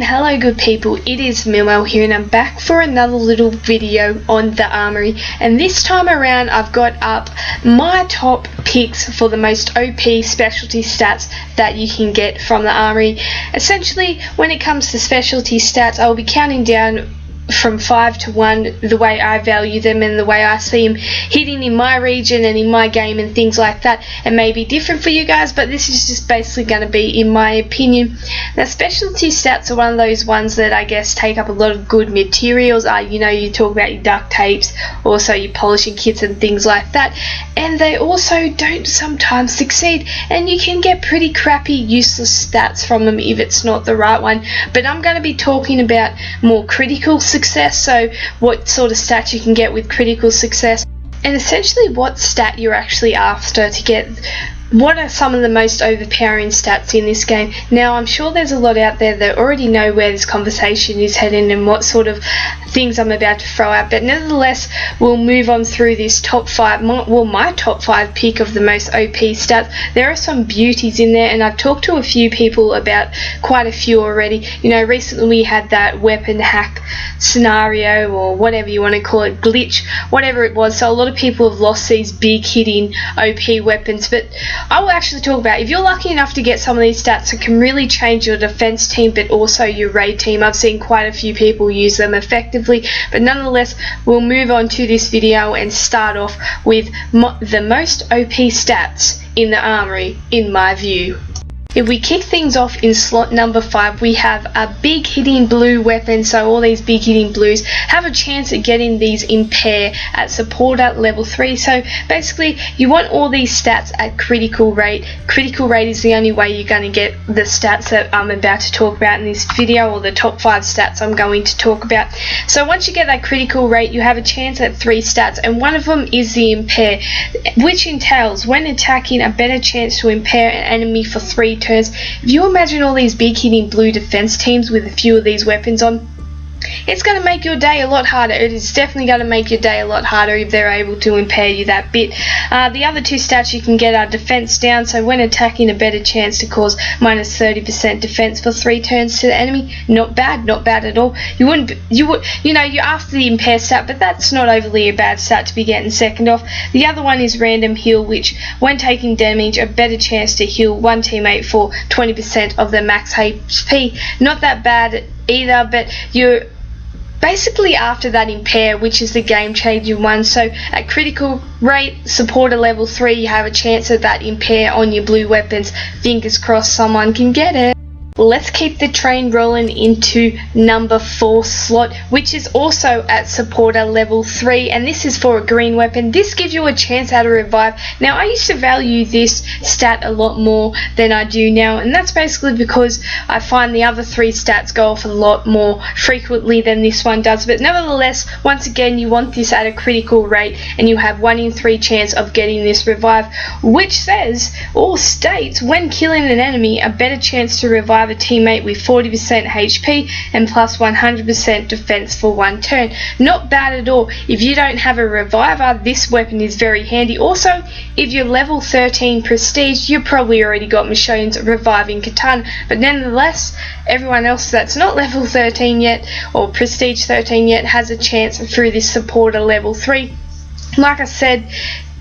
and hello good people, it is Milmel here and I'm back for another little video on the Armory, and this time around I've got up my top picks for the most OP specialty stats that you can get from the Armory. Essentially, when it comes to specialty stats, I'll be counting down from 5 to 1 the way I value them and the way I see them hitting in my region and in my game and things like that. It may be different for you guys, but this is just basically going to be in my opinion. Now, specialty stats are one of those ones that I guess take up a lot of good materials. You talk about your duct tapes, also your polishing kits and things like that, and they also don't sometimes succeed, and you can get pretty crappy useless stats from them if it's not the right one. But I'm going to be talking about more critical success, so what sort of stats you can get with critical success, and essentially what stat you're actually after to get. What are some of the most overpowering stats in this game? Now, I'm sure there's a lot out there that already know where this conversation is heading and what sort of things I'm about to throw out, but nevertheless, we'll move on through this top 5, my top 5 pick of the most OP stats. There are some beauties in there, and I've talked to a few people about quite a few already. Recently we had that weapon hack scenario, or whatever you want to call it, glitch, whatever it was, so a lot of people have lost these big hitting OP weapons, but I will actually talk about, if you're lucky enough to get some of these stats that can really change your defense team but also your raid team. I've seen quite a few people use them effectively, but nonetheless, we'll move on to this video and start off with the most OP stats in the Armory in my view. If we kick things off in slot number 5, we have a big hitting blue weapon, so all these big hitting blues have a chance at getting these in pair at support at level 3. So basically you want all these stats at critical rate. Critical rate is the only way you're going to get the stats that I'm about to talk about in this video, or the top 5 stats I'm going to talk about. So once you get that critical rate, you have a chance at 3 stats, and one of them is the impair, which entails when attacking a better chance to impair an enemy for 3 turns. If you imagine all these big hitting blue defense teams with a few of these weapons on, it's going to make your day a lot harder. It is definitely going to make your day a lot harder if they're able to impair you that bit. The other 2 stats you can get are defense down, so when attacking, a better chance to cause minus 30% defense for 3 turns to the enemy. Not bad at all. You're after the impair stat, but that's not overly a bad stat to be getting second off. The other one is random heal, which when taking damage, a better chance to heal one teammate for 20% of their max HP. Not that bad either, but you're basically after that impair, which is the game changing one. So at critical rate, support at level 3, you have a chance at that impair on your blue weapons. Fingers crossed someone can get it. Let's keep the train rolling into number 4 slot, which is also at supporter level 3, and this is for a green weapon. This gives you a chance at a revive. Now, I used to value this stat a lot more than I do now, and that's basically because I find the other 3 stats go off a lot more frequently than this one does. But nevertheless, once again, you want this at a critical rate, and you have 1 in 3 chance of getting this revive, which says or states when killing an enemy, a better chance to revive a teammate with 40% HP and plus 100% defense for 1 turn. Not bad at all. If you don't have a reviver, this weapon is very handy. Also, if you're level 13 prestige, you've probably already got Michonne's reviving katana, but nonetheless, everyone else that's not level 13 yet or prestige 13 yet has a chance through this supporter level 3. Like I said,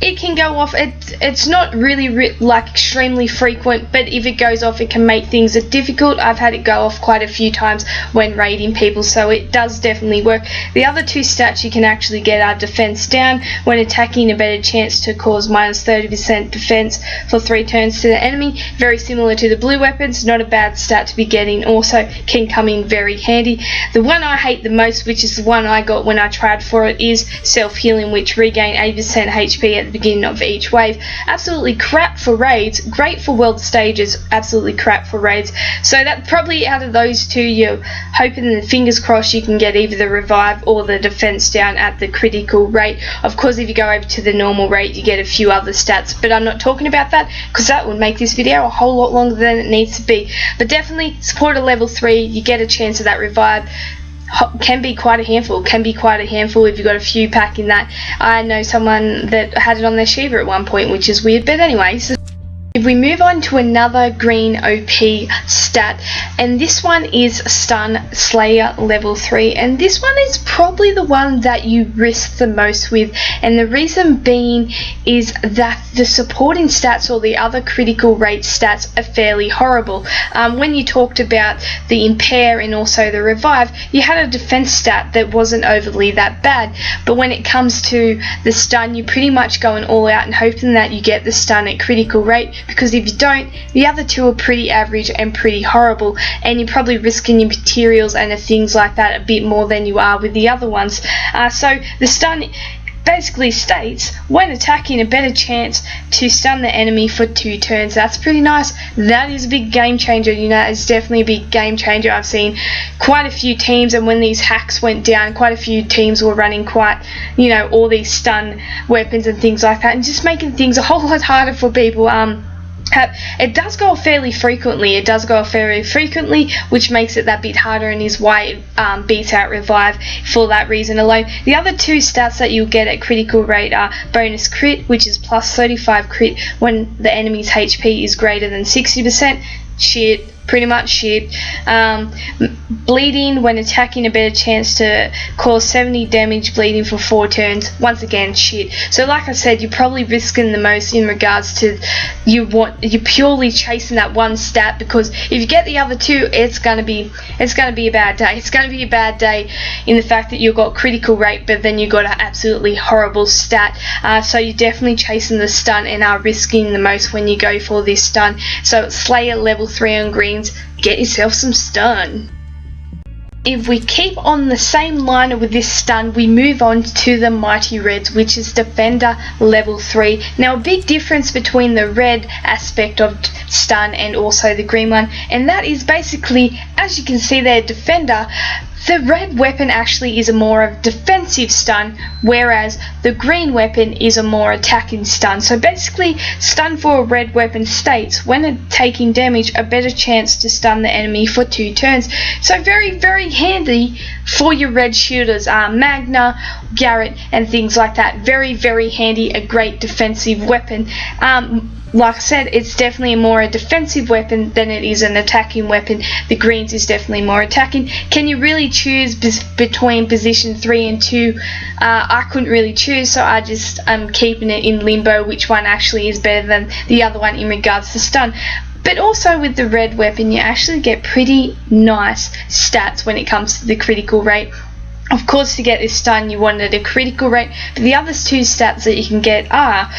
it can go off. It's not really extremely frequent, but if it goes off, it can make things difficult. I've had it go off quite a few times when raiding people, so it does definitely work. The other 2 stats you can actually get are defense down. When attacking, a better chance to cause minus 30% defense for 3 turns to the enemy. Very similar to the blue weapons. Not a bad stat to be getting. Also can come in very handy. The one I hate the most, which is the one I got when I tried for it, is self-healing, which regain 80% HP at the beginning of each wave. Absolutely crap for raids, great for world stages, absolutely crap for raids. So that probably out of those 2, you're hoping and fingers crossed you can get either the revive or the defense down at the critical rate. Of course, if you go over to the normal rate, you get a few other stats, but I'm not talking about that because that would make this video a whole lot longer than it needs to be. But definitely support at level 3, you get a chance of that revive. Can be quite a handful. If you've got a few packing that. I know someone that had it on their Shiva at one point, which is weird, but anyways. If we move on to another green OP stat, and this one is Stun Slayer level 3, and this one is probably the one that you risk the most with, and the reason being is that the supporting stats or the other critical rate stats are fairly horrible. When you talked about the Impair and also the Revive, you had a defense stat that wasn't overly that bad, but when it comes to the stun, you're pretty much going all out and hoping that you get the stun at critical rate, because if you don't, the other two are pretty average and pretty horrible, and you're probably risking your materials and things like that a bit more than you are with the other ones. So the stun basically states when attacking, a better chance to stun the enemy for 2 turns. That's pretty nice. That is a big game changer. You know, it's definitely a big game changer. I've seen quite a few teams, and when these hacks went down, quite a few teams were running quite, you know, all these stun weapons and things like that, and just making things a whole lot harder for people. It does go off fairly frequently. Which makes it that bit harder, and is why it beats out Revive for that reason alone. The other two stats that you'll get at critical rate are bonus crit, which is plus 35 crit when the enemy's HP is greater than 60%. Shit. Pretty much shit. Bleeding when attacking, a better chance to cause 70 damage bleeding for 4 turns. Once again, shit. So like I said, you're probably risking the most in regards to you're purely chasing that one stat, because if you get the other two, it's gonna be a bad day. It's gonna be a bad day in the fact that you've got critical rate, but then you got an absolutely horrible stat. So you're definitely chasing the stun and are risking the most when you go for this stun. So Slayer level 3 on green. Get yourself some stun. If we keep on the same line with this stun, we move on to the Mighty Reds, which is Defender level 3. Now, a big difference between the red aspect of stun and also the green one, and that is basically, as you can see there, Defender, the red weapon actually is a more of defensive stun, whereas the green weapon is a more attacking stun. So basically, stun for a red weapon states when taking damage, a better chance to stun the enemy for 2 turns. So very, very handy for your red shooters, Magna, Garrett, and things like that. Very, very handy, a great defensive weapon. Like I said, it's definitely more a defensive weapon than it is an attacking weapon. The greens is definitely more attacking. Can you really choose between position 3 and 2? I couldn't really choose, so I'm keeping it in limbo which one actually is better than the other one in regards to stun. But also with the red weapon, you actually get pretty nice stats when it comes to the critical rate. Of course, to get this stun, you wanted a critical rate, but the other 2 stats that you can get are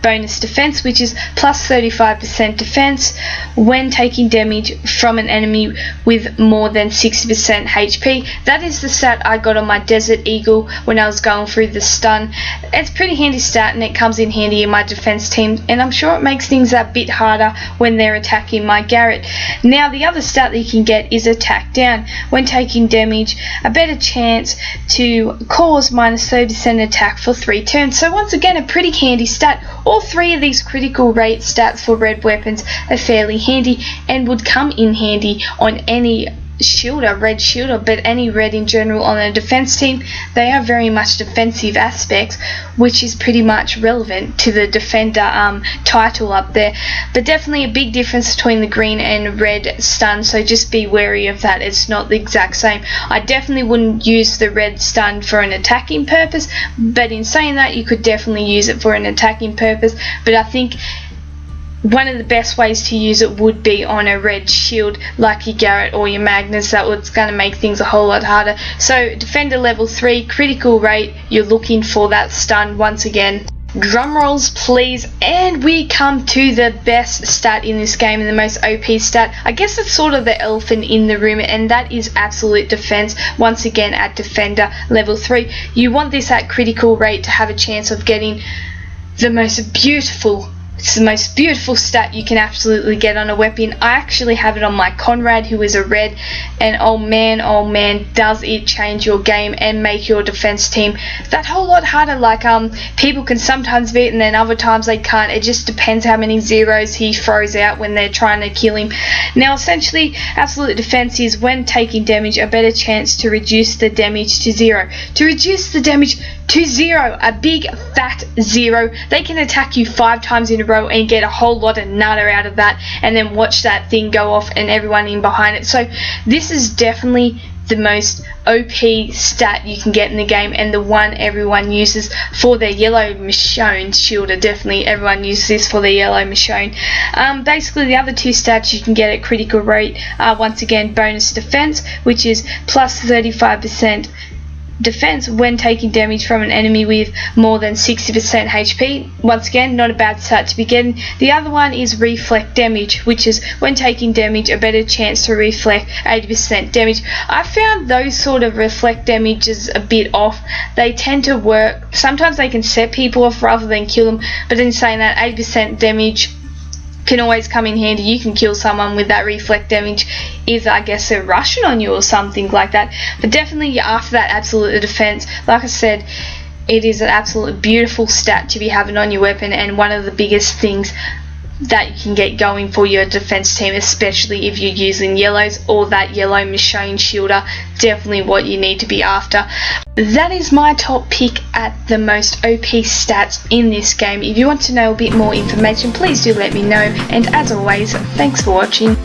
bonus defense, which is plus 35% defense when taking damage from an enemy with more than 60% HP. That is the stat I got on my Desert Eagle when I was going through the stun. It's a pretty handy stat, and it comes in handy in my defense team, and I'm sure it makes things a bit harder when they're attacking my Garrett. Now, the other stat that you can get is attack down. When taking damage, a better chance to cause minus 30% attack for 3 turns. So once again, a pretty handy stat. All 3 of these critical rate stats for red weapons are fairly handy and would come in handy on any shielder, red shielder, but any red in general on a defense team. They are very much defensive aspects, which is pretty much relevant to the Defender title up there. But definitely a big difference between the green and red stun, so just be wary of that. It's not the exact same. I definitely wouldn't use the red stun for an attacking purpose, but in saying that, you could definitely use it for an attacking purpose. But I think one of the best ways to use it would be on a red shield like your Garrett or your Magnus. That was going to make things a whole lot harder. So Defender level 3, critical rate, you're looking for that stun once again. Drum rolls please, and we come to the best stat in this game and the most OP stat. I guess it's sort of the elephant in the room, and that is absolute defense. Once again at Defender level 3, you want this at critical rate to have a chance of getting the most beautiful It's the most beautiful stat you can absolutely get on a weapon. I actually have it on my Conrad, who is a red, and oh man, does it change your game and make your defense team that whole lot harder. Like, people can sometimes beat and then other times they can't. It just depends how many zeros he throws out when they're trying to kill him. Now, essentially, absolute defense is when taking damage, a better chance to reduce the damage to 0. To reduce the damage to 0, a big fat 0. They can attack you 5 times in a throw and get a whole lot of nutter out of that, and then watch that thing go off and everyone in behind it. So this is definitely the most OP stat you can get in the game, and the one everyone uses for their yellow Michonne shielder. Definitely everyone uses this for their yellow Michonne. Basically the other two stats you can get at critical rate are once again bonus defense, which is plus 35% defense when taking damage from an enemy with more than 60% HP. Once again, not a bad stat to be getting. The other one is reflect damage, which is when taking damage, a better chance to reflect 80% damage. I found those sort of reflect damages a bit off. They tend to work. Sometimes they can set people off rather than kill them, but in saying that, 80% damage can always come in handy. You can kill someone with that reflect damage if, I guess, they're rushing on you or something like that. But definitely after that absolute defense, like I said, it is an absolute beautiful stat to be having on your weapon, and one of the biggest things that you can get going for your defense team, especially if you're using yellows or that yellow Michonne shielder. Definitely what you need to be after. That is my top pick at the most OP stats in this game. If you want to know a bit more information, please do let me know, and as always, thanks for watching.